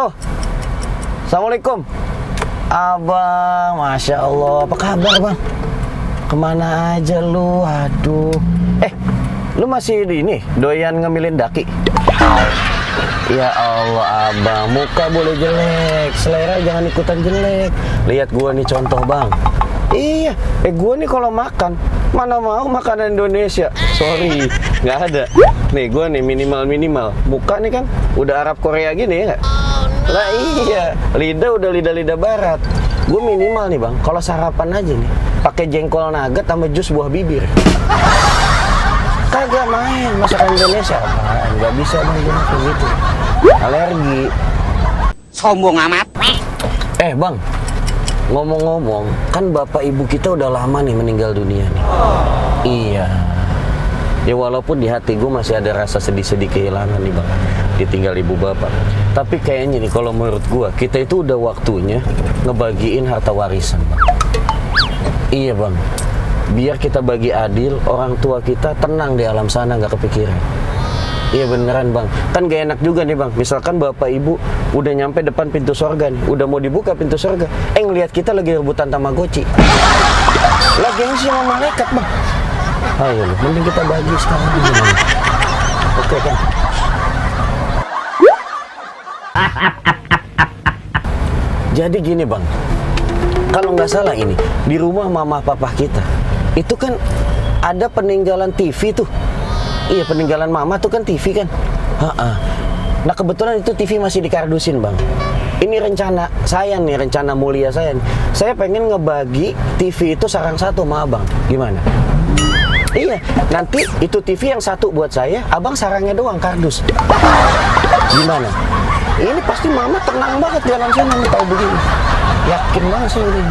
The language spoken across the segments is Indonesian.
Halo. Assalamualaikum. Abang, Masya Allah. Apa kabar, Bang? Kemana aja lu? Aduh. Lu masih di ini? Doyan ngemilin daki? Ya Allah, Abang. Muka boleh jelek, selera jangan ikutan jelek. Lihat gua nih contoh, Bang. Iya, gua nih kalau makan, mana mau makanan Indonesia. Sorry, nggak ada. Nih, gua nih minimal. Muka nih kan udah Arab Korea gini ya nggak? Lah iya, lidah udah lidah barat. Gue minimal nih, Bang, kalau sarapan aja nih pakai jengkol nugget sama jus buah bibir. Kagak main masakan Indonesia apaan? Gak bisa, Bang, gue makan gitu. Alergi. Sombong amat. Bang, ngomong-ngomong, kan bapak ibu kita udah lama nih meninggal dunia nih. Iya. Ya walaupun di hati gue masih ada rasa sedih-sedih kehilangan nih, Bang, ditinggal ibu bapak. Tapi kayaknya nih kalau menurut gue, kita itu udah waktunya ngebagiin harta warisan, Bang. Iya, Bang. Biar kita bagi adil, orang tua kita tenang di alam sana, nggak kepikiran. Iya beneran, Bang. Kan gak enak juga nih, Bang. Misalkan bapak ibu udah nyampe depan pintu sorga nih, udah mau dibuka pintu sorga, ngelihat kita lagi rebutan Tamagotchi. Lah gengsi sama malaikat, Bang. Ayo, mending kita bagi sekarang gimana? Oke, kan? Jadi gini, Bang. Kalau nggak salah ini, di rumah mama papa kita, itu kan ada peninggalan TV tuh. Iya, peninggalan mama tuh kan TV kan. Nah kebetulan itu TV masih dikardusin, Bang. Ini rencana saya nih, rencana mulia saya nih. Saya pengen ngebagi TV itu sarang satu sama Abang. Gimana? Iya, nanti itu TV yang satu buat saya, Abang sarangnya doang kardus. Gimana? Ini pasti mama tenang banget di alam sana tahu begini. Yakin banget sih ini.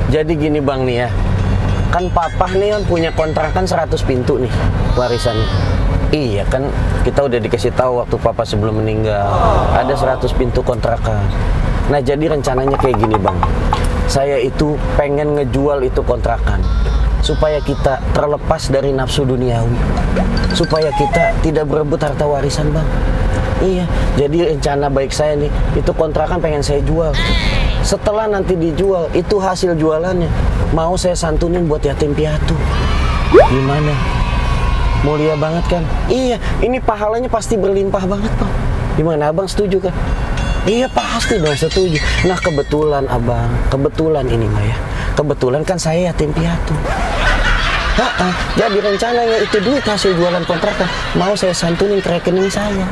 Jadi gini, Bang nih ya. Kan papa nih kan punya kontrakan 100 pintu nih warisannya. Iya kan, kita udah dikasih tahu waktu papa sebelum meninggal ada 100 pintu kontrakan. Nah jadi rencananya kayak gini, Bang. Saya itu pengen ngejual itu kontrakan supaya kita terlepas dari nafsu duniawi, supaya kita tidak berebut harta warisan, Bang. Iya, jadi rencana baik saya nih, itu kontrakan pengen saya jual. Setelah nanti dijual, itu hasil jualannya mau saya santunin buat yatim piatu. Gimana? Mulia banget kan? Iya, ini pahalanya pasti berlimpah banget, Bang. Gimana, Abang setuju kan? Iya pasti dong setuju. Nah kebetulan, Abang, kebetulan ini mah ya, kebetulan kan saya yatim piatu. Jadi rencananya itu duit hasil jualan kontrakan mau saya santunin ke rekening saya.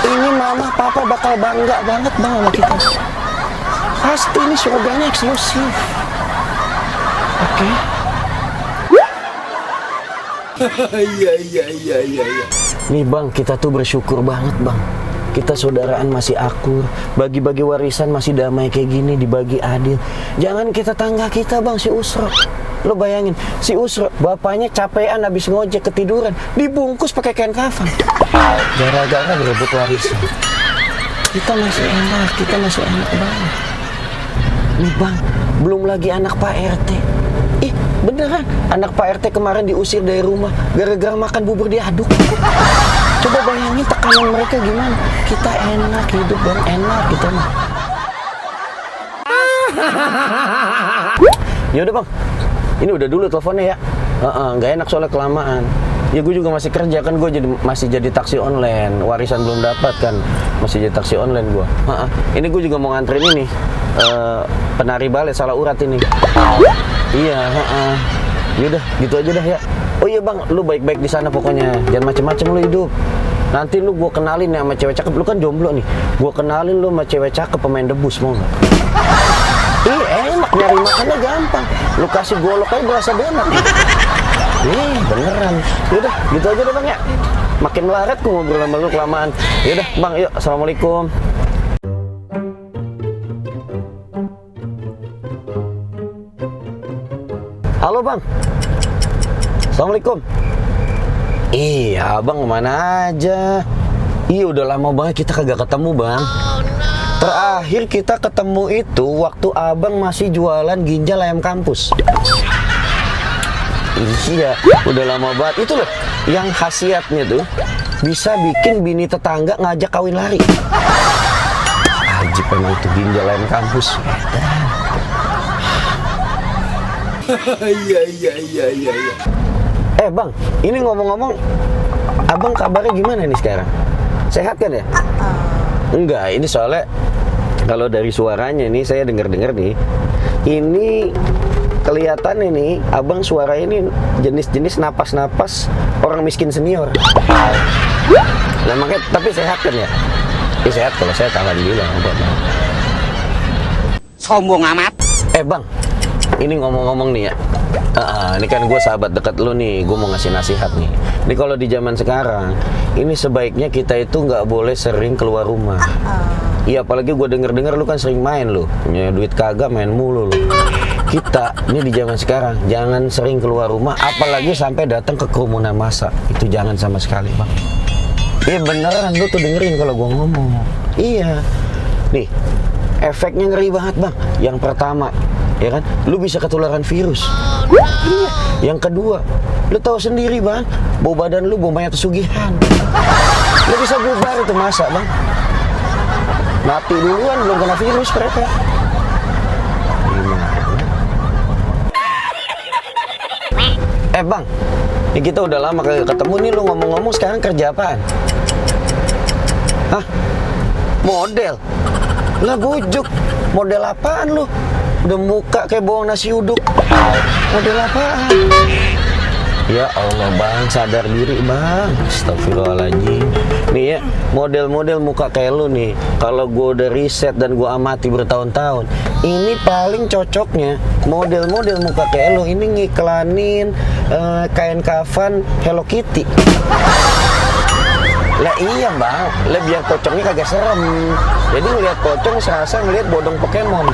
Ini mama papa bakal bangga banget, Bang, sama kita. Pasti ini surganya eksklusif. Oke. Iya. Nih, Bang, kita tuh bersyukur banget, Bang. Kita saudaraan masih akur, bagi-bagi warisan masih damai kayak gini, dibagi adil. Jangan kita tangga kita, Bang, si Usro. Lo bayangin, si Usro bapaknya capean habis ngojek ketiduran, dibungkus pakai kain kafan. Gara-gara berebut warisan. Kita masih enak banget. Nih, Bang, belum lagi anak Pak RT. Ih, beneran, anak Pak RT kemarin diusir dari rumah gara-gara makan bubur diaduk. Coba bayangin tekanan mereka gimana. Kita enak hidup, Bang, enak kita mah. Yaudah, Bang, ini udah dulu teleponnya ya. Nggak enak soalnya kelamaan. Ya gue juga masih kerja kan, gue masih jadi taksi online. Warisan belum dapat kan, masih jadi taksi online gue. Ini gue juga mau nganterin ini penari balet salah urat ini. Iya, yaudah gitu aja dah ya. Oh iya, Bang, lu baik-baik di sana pokoknya. Jangan macem-macem lu hidup. Nanti lu gua kenalin ya sama cewek cakep. Lu kan jomblo nih. Gua kenalin lu sama cewek cakep pemain debus, mau nggak? Enak, nyari makannya gampang. Lu kasih golok aja berasa donat. Beneran. Yaudah, gitu aja deh, Bang ya. Makin melarat gua ngobrol sama lu kelamaan. Yaudah, Bang, yuk. Assalamualaikum. Halo, Bang. Assalamualaikum. Iya, Abang kemana aja? Iya, udah lama banget kita kagak ketemu, Bang. Terakhir kita ketemu itu waktu Abang masih jualan ginjal ayam kampus. Iya, udah lama banget. Itu loh, yang khasiatnya tuh bisa bikin bini tetangga ngajak kawin lari. Ajib emang tuh ginjal lain kampus. Iya. Bang, ini ngomong-ngomong, abang kabarnya gimana nih sekarang? Sehat kan ya? Enggak, ini soalnya kalau dari suaranya nih saya dengar-dengar nih, ini kelihatan ini abang suara ini jenis-jenis napas-napas orang miskin senior. Nah, makanya, tapi sehat kan ya? Sehat, kalau saya tangan bilang. Sombong amat. Bang, ini ngomong-ngomong nih ya. Ini kan gue sahabat dekat lu nih, gue mau ngasih nasihat nih. Ini kalau di zaman sekarang, ini sebaiknya kita itu nggak boleh sering keluar rumah. Iya, apalagi gue denger-denger lu kan sering main lu, punya duit kagak main mulu lu. Kita ini di zaman sekarang jangan sering keluar rumah, apalagi sampai datang ke kerumunan massa. Itu jangan sama sekali, Bang. Iya beneran, lu tuh dengerin kalau gue ngomong. Iya. Nih, efeknya ngeri banget, Bang. Yang pertama, ya kan, lu bisa ketularan virus. Iya. Yang kedua, lu tahu sendiri, Bang, bau badan lu bau mayat pesugihan. Lu bisa bubar itu masa, Bang. Mati duluan belum kena virus mereka. Gimana? Bang, ini kita udah lama kagak ketemu nih, lu ngomong-ngomong sekarang kerja apaan? Hah? Model? Lah bujuk, model apaan lu? Udah muka kayak bawang nasi uduk. Model apaan? Ya Allah, Bang, sadar diri, Bang. Astagfirullahaladzim. Nih ya, model-model muka kayak lu nih, kalau gue udah riset dan gue amati bertahun-tahun, ini paling cocoknya model-model muka kayak lu ini ngiklanin kain kafan Hello Kitty. Lah iya, Bang, lah biar pocongnya kagak serem. Jadi ngeliat pocong serasa ngeliat bodong Pokemon.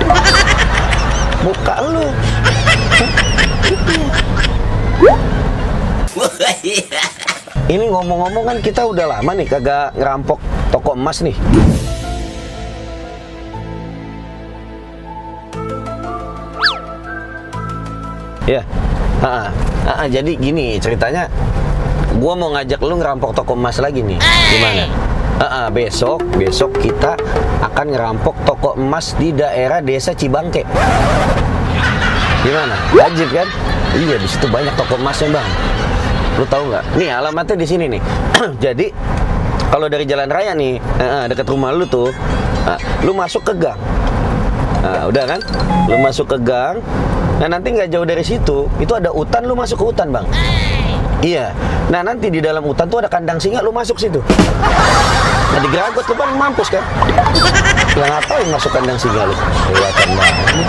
Muka lu. Ini ngomong-ngomong kan kita udah lama nih kagak ngerampok toko emas nih. Ya, jadi gini ceritanya. Gua mau ngajak lu ngerampok toko emas lagi nih. Gimana? Besok kita akan ngerampok toko emas di daerah Desa Cibangke. Gimana? Wajib kan? Iya, di situ banyak toko emasnya, Bang. Lu tahu nggak? Nih alamatnya di sini nih. Jadi kalau dari jalan raya nih, dekat rumah lu tuh, lu masuk ke gang. Udah kan? Lu masuk ke gang. Nah nanti nggak jauh dari situ, itu ada hutan, lu masuk ke hutan, Bang. Iya. Nah nanti di dalam hutan tuh ada kandang singa, lu masuk situ. Nah digeragot lu kan mampus kan? Lah ngapain masuk kandang singa lu? Kelihatan banget.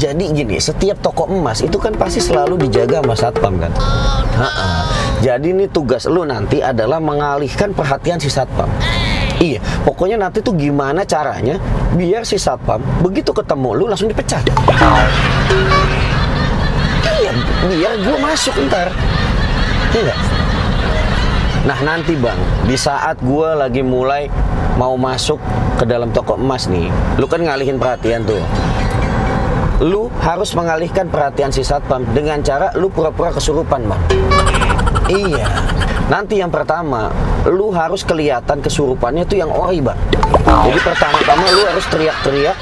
Jadi gini, setiap toko emas itu kan pasti selalu dijaga sama satpam kan? Jadi nih tugas lu nanti adalah mengalihkan perhatian si satpam. Iya, pokoknya nanti tuh gimana caranya biar si satpam begitu ketemu lu langsung dipecat. Iya, biar gue masuk ntar. Iya. Nah nanti, Bang, di saat gue lagi mulai mau masuk ke dalam toko emas nih, lu kan ngalihin perhatian tuh. Lu harus mengalihkan perhatian si satpam dengan cara lu pura-pura kesurupan, Bang. Iya. Nanti yang pertama, lu harus kelihatan kesurupannya tuh yang ori, Bang. Jadi pertama-tama lu harus teriak-teriak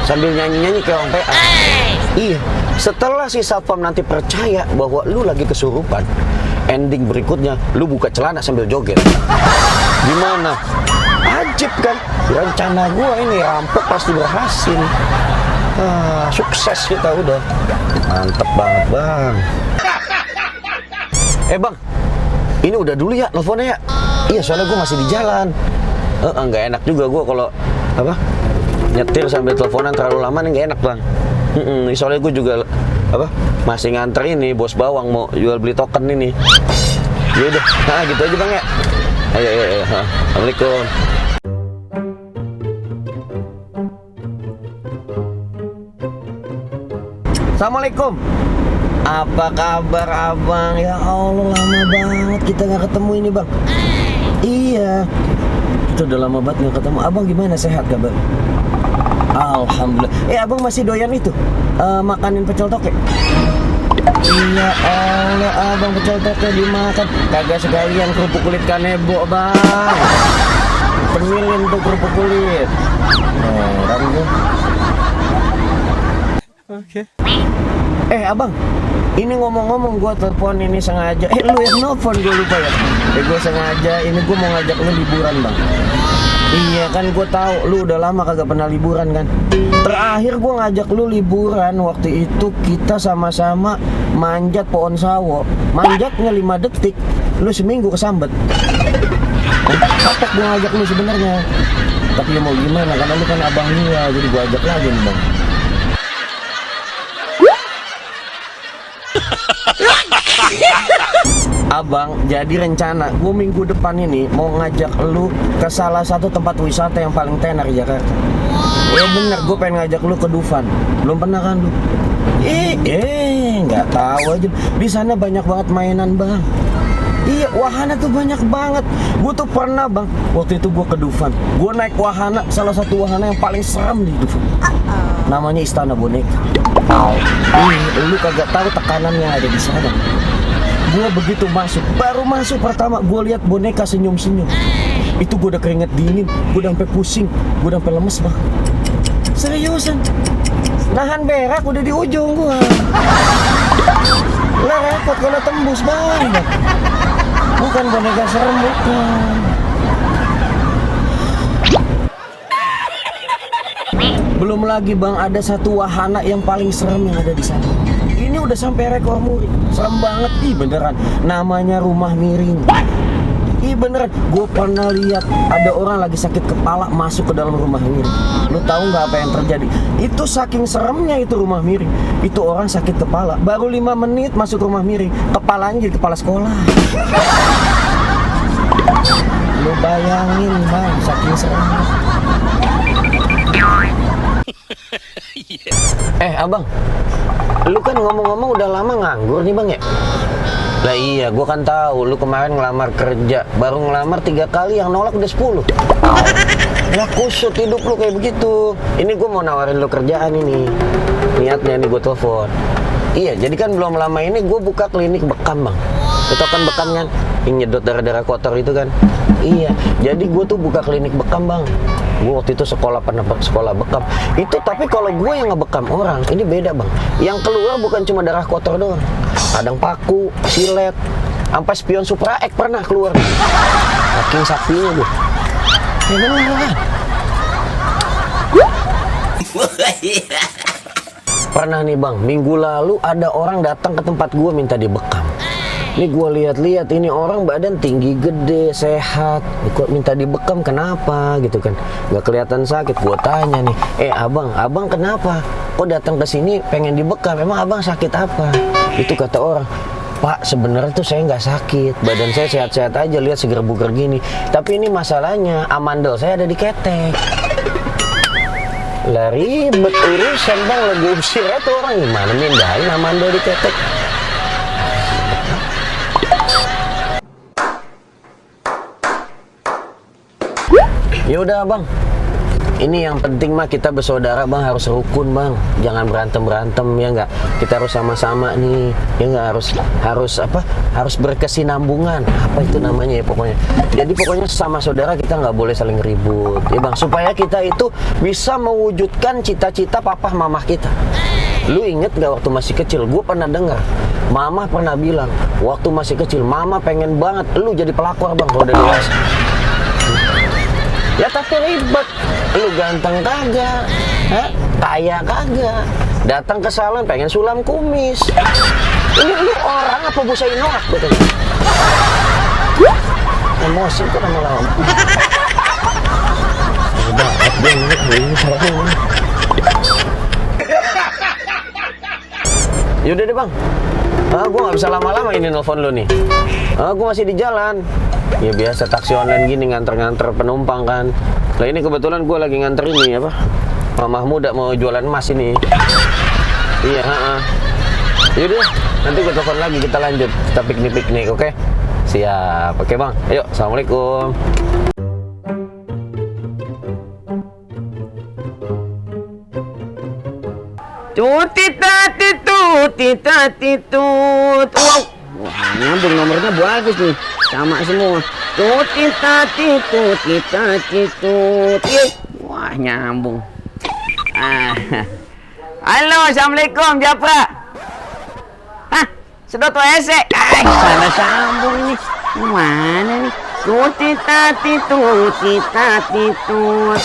sambil nyanyi-nyanyi kayak orang PA. Iya. Setelah si satpam nanti percaya bahwa lu lagi kesurupan, ending berikutnya lu buka celana sambil joget. Gimana? Ajib kan? Rencana gua ini rampok pasti berhasil. Sukses kita udah. Mantep banget, Bang. Bang, ini udah dulu ya nelfonnya ya. Iya, soalnya gue masih di jalan. Nggak enak juga gue kalau nyetir sambil teleponan terlalu lama nih, nggak enak, Bang. Soalnya gue juga masih nganter ini bos bawang mau jual beli token ini. Ya udah, gitu aja, Bang ya. Ayo. Assalamualaikum. Assalamualaikum. Apa kabar, Abang? Ya Allah, lama banget kita nggak ketemu ini, Bang. Iya, kita udah lama banget nggak ketemu. Abang gimana, sehat kabar? Alhamdulillah. Abang masih doyan itu makanin pecel toke? Iya Allah, abang pecel tete dimakan. Kagak sekalian kerupuk kulit kanebo, bang. Penilin tuh kerupuk kulit. Heran gue. Oke. Abang, ini ngomong-ngomong gue telepon ini sengaja. Lu yang nelfon, gue lupa ya. Gue sengaja, ini gue mau ngajak lu liburan, bang. Iya kan, gue tahu lu udah lama kagak pernah liburan kan. Terakhir gue ngajak lu liburan waktu itu kita sama-sama manjat pohon sawo. Manjatnya 5 detik, lu seminggu kesambet. Kapok gue ngajak lu sebenarnya. Tapi ya mau gimana, karena lu kan abang gua, jadi gue ajak lagi nih, bang. Abang, jadi rencana gue minggu depan ini mau ngajak lu ke salah satu tempat wisata yang paling tenar di Jakarta. Bener, gue pengen ngajak lu ke Dufan. Belum pernah kan lu? Nggak tahu aja. Di sana banyak banget mainan, bang. Iya, wahana tuh banyak banget. Gue tuh pernah, bang. Waktu itu gue ke Dufan. Gue naik wahana, salah satu wahana yang paling seram di Dufan. Namanya Istana Boneka. Lu kagak tahu tekanan yang ada di sana. Gue begitu masuk, baru masuk pertama gue lihat boneka senyum-senyum. Itu gue udah keringet dingin, gue udah sampai pusing, gue udah sampai lemes, bang. Seriusan, nahan berak udah di ujung gue. Lah repot kalau tembus, bang. Bukan boneka serem, bukan. Belum lagi, bang, ada satu wahana yang paling serem yang ada di sana. Ini udah sampai rekor muri. Serem banget, beneran. Namanya rumah miring. Beneran, gue pernah lihat ada orang lagi sakit kepala masuk ke dalam rumah miring. Lu tahu nggak apa yang terjadi? Itu saking seremnya itu rumah miring. Itu orang sakit kepala, baru 5 menit masuk rumah miring, kepalanya jadi kepala sekolah. Lu bayangin, bang, saking seremnya. Abang, lu kan ngomong-ngomong udah lama nganggur nih, bang, ya? Lah iya, gua kan tahu lu kemarin ngelamar kerja, baru ngelamar 3 kali, yang nolak udah 10. Lah kusut hidup lu kayak begitu. Ini gua mau nawarin lu kerjaan ini. Niatnya nih gua telepon. Iya, jadi kan belum lama ini gua buka klinik bekam, bang. Itu kan bekam kan, yang nyedot darah-darah kotor itu kan. Iya, jadi gue tuh buka klinik bekam, bang. Gue waktu itu sekolah bekam. Itu tapi kalau gue yang ngebekam orang, ini beda, bang. Yang keluar bukan cuma darah kotor doang. Kadang paku, silet, sampai spion Supra X pernah keluar. Saking sapinya gue. Ya bener kan? Pernah nih, bang, minggu lalu ada orang datang ke tempat gue minta dibekam. Ini gue lihat-lihat, ini orang badan tinggi, gede, sehat. Kok minta dibekam, kenapa gitu kan? Gak kelihatan sakit. Gue tanya nih, abang kenapa? Kok datang ke sini pengen dibekam? Emang abang sakit apa? Itu kata orang, Pak, sebenarnya tuh saya nggak sakit, badan saya sehat-sehat aja, lihat seger buger gini. Tapi ini masalahnya, amandel saya ada di ketek. Lah ribet urusan, bang, lagi usir tuh orang, gimana mindahin amandel di ketek? Ya udah, bang, ini yang penting mah kita bersaudara, bang, harus rukun, bang, jangan berantem ya nggak, kita harus sama-sama nih, ya nggak, harus berkesinambungan, apa itu namanya ya pokoknya. Jadi pokoknya sama saudara kita nggak boleh saling ribut, ya bang, supaya kita itu bisa mewujudkan cita-cita papa mamah kita. Lu inget nggak waktu masih kecil, gue pernah dengar mama pernah bilang waktu masih kecil, mama pengen banget lu jadi pelakor, bang, kalau udah dewasa. Ya tapi ribet, lu ganteng kagak, kaya kagak, datang ke salon pengen sulam kumis. Ini lu orang apa busa inoak betul? Emosi kok lama-lama. Banget dia ini salahnya. Yaudah deh, bang, gue nggak bisa lama-lama ini nelfon lu nih. Gue masih di jalan. Ya biasa taksi online gini, nganter-nganter penumpang kan. Nah ini kebetulan gue lagi nganter ini apa, mamah muda mau jualan emas ini. Iya, yaudah, nanti gue telepon lagi, kita lanjut, kita piknik-piknik, oke? Siap, oke, bang, ayo, assalamualaikum. Tutitati-tutitati-tut. Wow. Wah, nyambung nomornya bagus nih. Sama semua. Tutitati-tutitati-tut. Wah, nyambung. Halo, assalamualaikum, Japra. Hah, sedot WC. Salah sambung ini. Mana nih? Tutitati-tutitati-tut.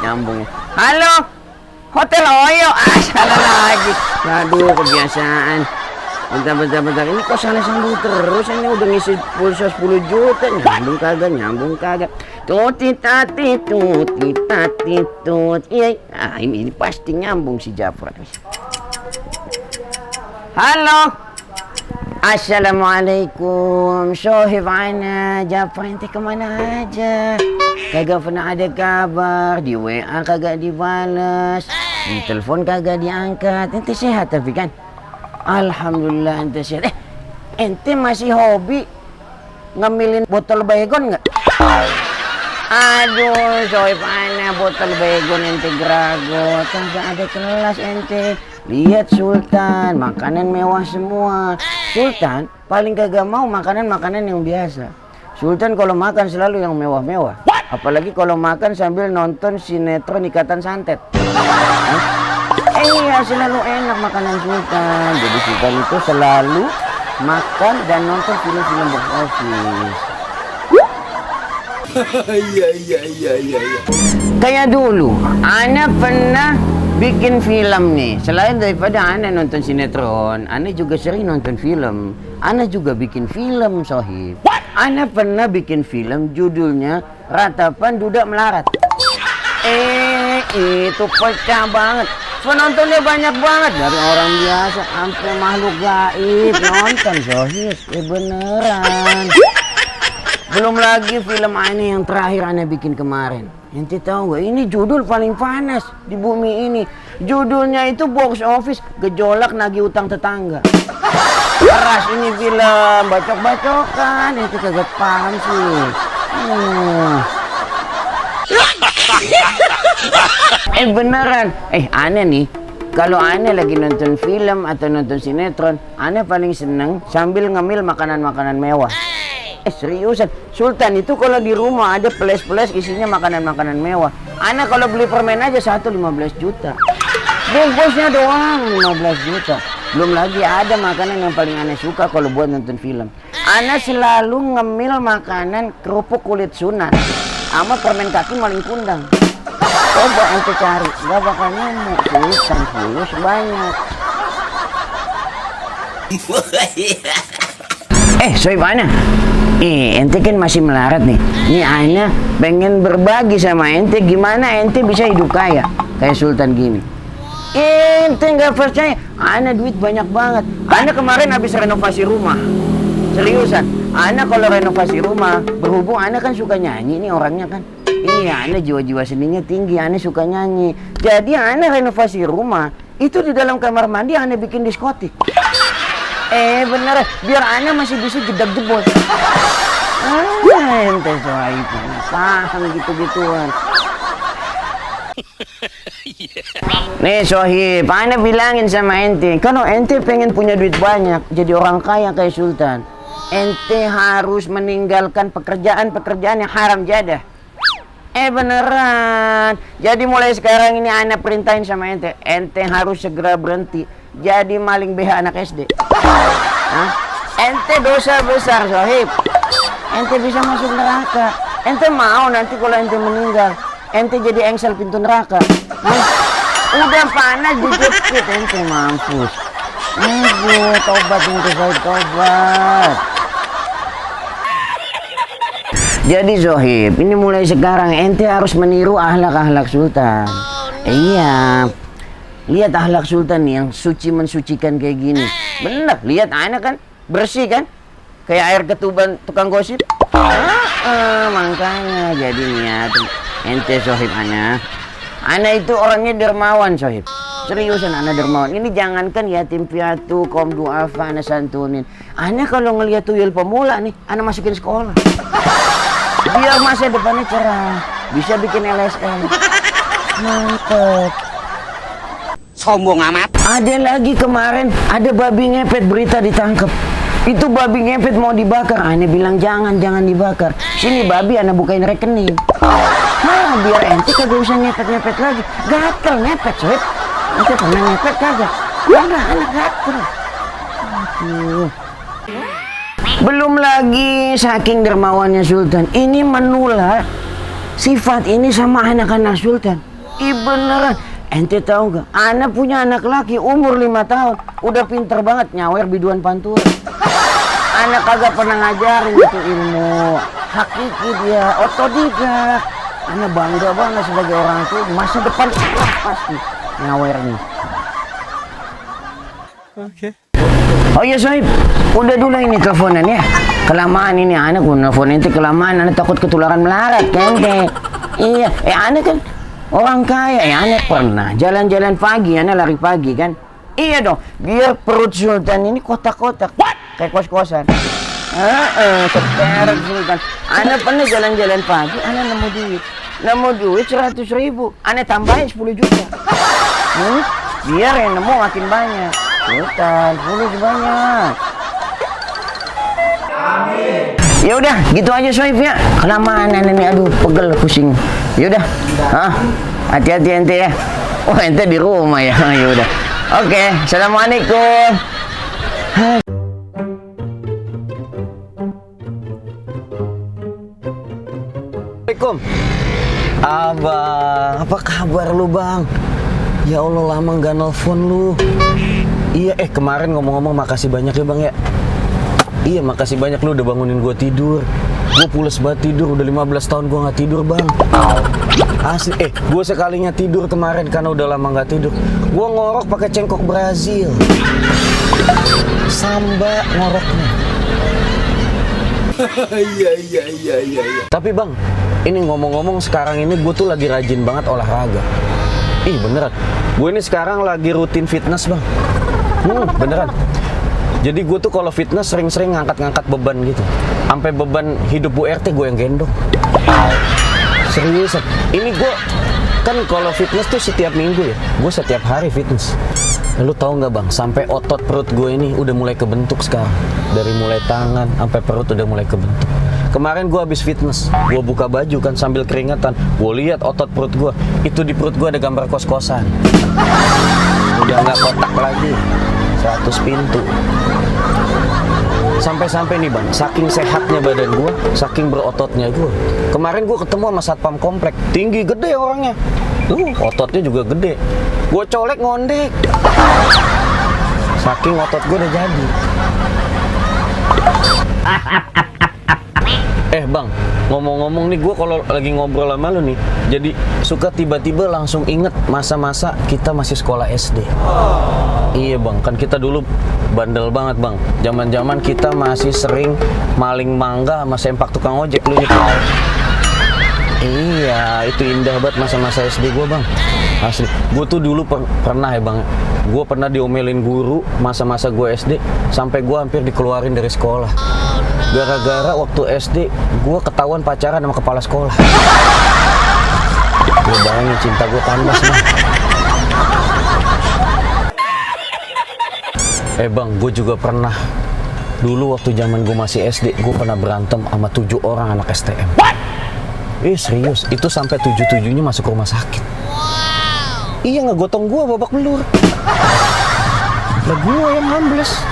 Nyambung. Halo, Hotel Oyo. Salah lagi. Aduh, kebiasaan. Bentar. Ini kok salah sambung terus? Ini udah ngisi pulsa 10 juta. Nyambung kagak. Tutitati-tutitati-tut. Ini pasti nyambung si Japra. Halo. Assalamualaikum. Sohib ana. Japra, ente kemana aja? Kagak pernah ada kabar. Di WA kagak dibalas. Di telepon kagak diangkat. Ente sehat tapi kan? Alhamdulillah ente sehat. Ente masih hobi ngemilin botol baygon nggak? Aduh, sohib ana botol baygon ente geragot. Kagak ada kelas ente. Lihat Sultan, makanan mewah semua. Sultan paling kagak mau makanan-makanan yang biasa. Sultan kalau makan selalu yang mewah-mewah. Apalagi kalau makan sambil nonton sinetron Ikatan Santet. Iya, selalu enak makanan Sultan. Jadi Sultan itu selalu makan dan nonton film-film box office. Iya. Kayak dulu, ana pernah bikin film nih. Selain daripada ana nonton sinetron, ana juga sering nonton film. Ana juga bikin film, Sohib. Ana pernah bikin film judulnya Ratapan Duda Melarat. Itu pecah banget. Penontonnya banyak banget, dari orang biasa sampai makhluk gaib nonton, Sohib. Beneran. Belum lagi film aneh yang terakhir ana bikin kemarin. Ente tahu nggak? Ini judul paling panas di bumi ini. Judulnya itu box office gejolak nagih utang tetangga. Keras ini film, bacok-bacokan. Ente kagak paham sih. Beneran. Aneh nih. Kalau aneh lagi nonton film atau nonton sinetron, aneh paling seneng sambil ngemil makanan-makanan mewah. Seriusan, Sultan itu kalau di rumah ada peles-peles isinya makanan-makanan mewah. Ana kalau beli permen aja 15 juta. Bungkusnya doang 15 juta. Belum lagi ada makanan yang paling aneh suka kalau buat nonton film. Ana selalu ngemil makanan kerupuk kulit sunat sama permen kaki maling kundang. Coba ente cari, gak bakal nemu. Sultan fulus banyak. Sohib ana. Ente kan masih melarat nih. Nih ana pengen berbagi sama ente gimana ente bisa hidup kaya kayak Sultan gini. Ente nggak percaya? Ana duit banyak banget. Ana kemarin habis renovasi rumah. Seriusan. Ana kalau renovasi rumah, berhubung ana kan suka nyanyi nih orangnya kan. Iya, ana jiwa-jiwa seninya tinggi. Ana suka nyanyi. Jadi ana renovasi rumah. Itu di dalam kamar mandi ana bikin diskotik. Bener, biar ana masih bisa jedak jebol. Ente Sohib, paham gitu-gituan. Nih Sohib, ana bilangin sama ente, kalau ente pengen punya duit banyak, jadi orang kaya kayak Sultan, ente harus meninggalkan pekerjaan-pekerjaan yang haram jadah. Beneran. Jadi mulai sekarang ini ana perintahin sama ente, ente harus segera berhenti jadi maling BH anak SD. Ente dosa besar, Sohib. Ente bisa masuk neraka. Ente mau nanti kalau ente meninggal, ente jadi engsel pintu neraka. Udah panas dijepit, ente mampus. Tobat ente, Sohib, tobat. Jadi Sohib, ini mulai sekarang ente harus meniru akhlak-akhlak Sultan. Iya. Lihat akhlak Sultan nih yang suci mensucikan kayak gini. Bener, lihat anak kan bersih kan? Kayak air ketuban tukang gosip. Makanya jadi niat ente Sohib anak. Anak itu orangnya dermawan Sohib. Seriusan anak dermawan. Ini jangankan yatim piatu, kaum duafa anak santunin. Anak kalau ngelihat tuyul pemula nih, anak masukin sekolah. Biar masa depannya cerah, bisa bikin LSM. Mantep. Sombong amat. Ada lagi kemarin, ada babi ngepet berita ditangkap. Itu babi ngepet mau dibakar. Ane bilang jangan dibakar. Sini babi ane bukain rekening. Nah, biar ente kagak usah ngepet-ngepet lagi. Gatel ngepet, Sob. Ente pernah ngepet kagak? Enggak, anak gatel. Aduh. Belum lagi saking dermawannya Sultan, ini menular sifat ini sama anak-anak Sultan. Beneran, ente tahu gak? Anak punya anak laki umur 5 tahun, udah pinter banget nyawer biduan pantura. Anak kagak pernah ngajarin itu ilmu, hakiki dia, otodidak. Anak bangga banget sebagai orang tua, masa depan pasti nyawer nih. Oke. Oh iya Soib, udah dulu ini teleponan ya. Kelamaan ini anak gue nelfon ente kelamaan, anak takut ketularan melarat kan deh. Iya, anak kan orang kaya, anak pernah jalan-jalan pagi, anak lari pagi kan. Iya dong, biar perut Sultan ini kotak-kotak, kayak kos-kosan. Seperti Sultan. Anak pernah jalan-jalan pagi, anak nemu duit 100.000, anak tambahin 10 juta. Biar yang nemu makin banyak. Sultan, fulus banyak. Amin. Ya udah, gitu aja Soif ya. Kelamaan ini, aduh, pegel pusing. Ya udah. Hati-hati ente ya. Oh, ente di rumah ya. Ya udah. Oke, assalamualaikum. Assalamualaikum. Abang, apa kabar lu, Bang? Ya Allah, lama nggak nelfon lu. Iya, kemarin ngomong-ngomong makasih banyak ya Bang ya. Iya, makasih banyak lu udah bangunin gue tidur. Gue pules banget tidur, udah 15 tahun gue nggak tidur Bang. Asli, gue sekalinya tidur kemarin karena udah lama nggak tidur. Gue ngorok pakai cengkok Brazil. Samba ngoroknya. Iya. Tapi Bang, ini ngomong-ngomong sekarang ini gue tuh lagi rajin banget olahraga. Beneran, gue ini sekarang lagi rutin fitness Bang. Beneran. Jadi gue tuh kalau fitness sering-sering ngangkat-ngangkat beban gitu. Sampai beban hidup Bu RT gue yang gendong. Serius. Ini gue kan kalau fitness tuh setiap minggu ya. Gue setiap hari fitness. Lu tahu nggak Bang? Sampai otot perut gue ini udah mulai kebentuk sekarang. Dari mulai tangan sampai perut udah mulai kebentuk. Kemarin gue habis fitness, gue buka baju kan sambil keringetan. Gue lihat otot perut gue. Itu di perut gue ada gambar kos-kosan. Udah nggak kotak lagi. 100 pintu. Sampai-sampai nih Bang, saking sehatnya badan gue, saking berototnya gue. Kemarin gue ketemu sama satpam komplek, tinggi gede orangnya. Ototnya juga gede. Gue colek ngondek. Saking otot gue udah jadi. Bang, ngomong-ngomong nih, gue kalau lagi ngobrol sama lu nih, jadi suka tiba-tiba langsung inget masa-masa kita masih sekolah SD. Iya Bang, kan kita dulu bandel banget Bang. Zaman-zaman kita masih sering maling mangga sama sempak tukang ojek, lu nyetir. Iya, itu indah banget masa-masa SD gue Bang. Asli, gue tuh dulu pernah ya Bang, gue pernah diomelin guru masa-masa gue SD, sampai gue hampir dikeluarin dari sekolah. Gara-gara waktu SD, gue ketahuan pacaran sama kepala sekolah. Lu bayangin cinta gue kandas Bang. Bang, gue juga pernah. Dulu waktu zaman gue masih SD, gue pernah berantem sama 7 orang anak STM. Serius, itu sampai 7-7-nya masuk rumah sakit. Iya, ngegotong gue babak belur. Lah gue yang ambles.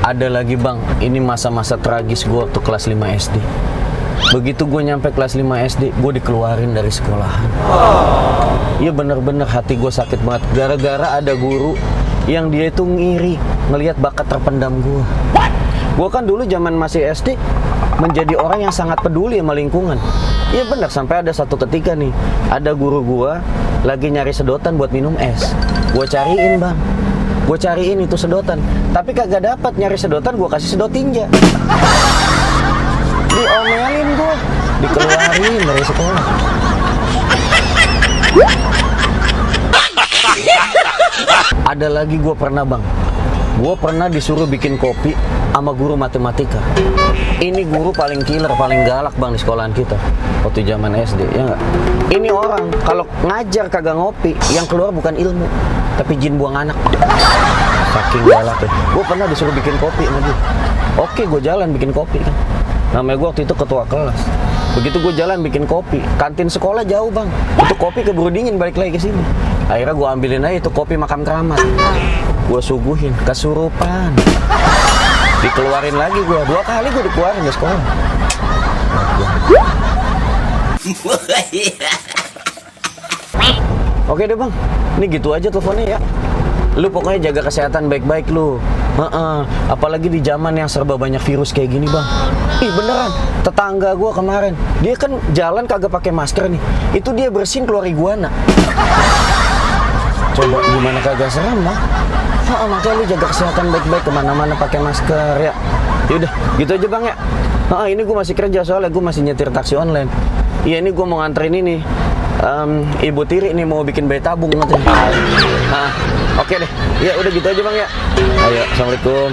Ada lagi Bang, ini masa-masa tragis gue waktu kelas 5 SD. Begitu gue nyampe kelas 5 SD, gue dikeluarin dari sekolahan. Iya bener-bener hati gue sakit banget. Gara-gara ada guru yang dia itu ngiri ngelihat bakat terpendam gue. Gue kan dulu zaman masih SD menjadi orang yang sangat peduli sama lingkungan. Iya bener, sampai ada satu ketika nih, ada guru gue lagi nyari sedotan buat minum es. Gue cariin Bang. Gue cariin itu sedotan, tapi kagak dapat. Nyari sedotan, gue kasih sedot tinja. Diomelin gue, dikeluarin dari sekolah. Ada lagi gue pernah Bang, Gue pernah disuruh bikin kopi sama guru matematika. Ini guru paling killer, paling galak bang di sekolahan kita waktu zaman SD, ya nggak? Ini orang kalau ngajar kagak ngopi, yang keluar bukan ilmu, tapi jin buang anak. Saking galak ya. Gue pernah disuruh bikin kopi sama dia. Oke, gue jalan bikin kopi kan. Namanya gue waktu itu ketua kelas. Begitu gue jalan bikin kopi, kantin sekolah jauh bang. Itu kopi keburu dingin, balik lagi ke sini. Akhirnya gue ambilin aja itu kopi makam keramat. Gue suguhin, kesurupan. Dikeluarin lagi gue, 2 kali gue dikeluarin dari sekolah. Oke deh bang, ini gitu aja teleponnya ya. Lu pokoknya jaga kesehatan baik-baik lu. Apalagi di zaman yang serba banyak virus kayak gini bang. Ih beneran, tetangga gua kemarin, dia kan jalan kagak pakai masker nih. Itu dia bersihin keluar iguana. Coba gimana kagak serem bang? Makanya lu jaga kesehatan baik-baik, kemana-mana pakai masker ya. Yaudah, gitu aja bang ya. Ini gue masih kerja soalnya gue masih nyetir taksi online. Iya ini gue mau nganterin ini. Ibu tiri nih mau bikin bayi tabung nanti. Oke deh, ya udah gitu aja bang ya. Ayo, assalamualaikum.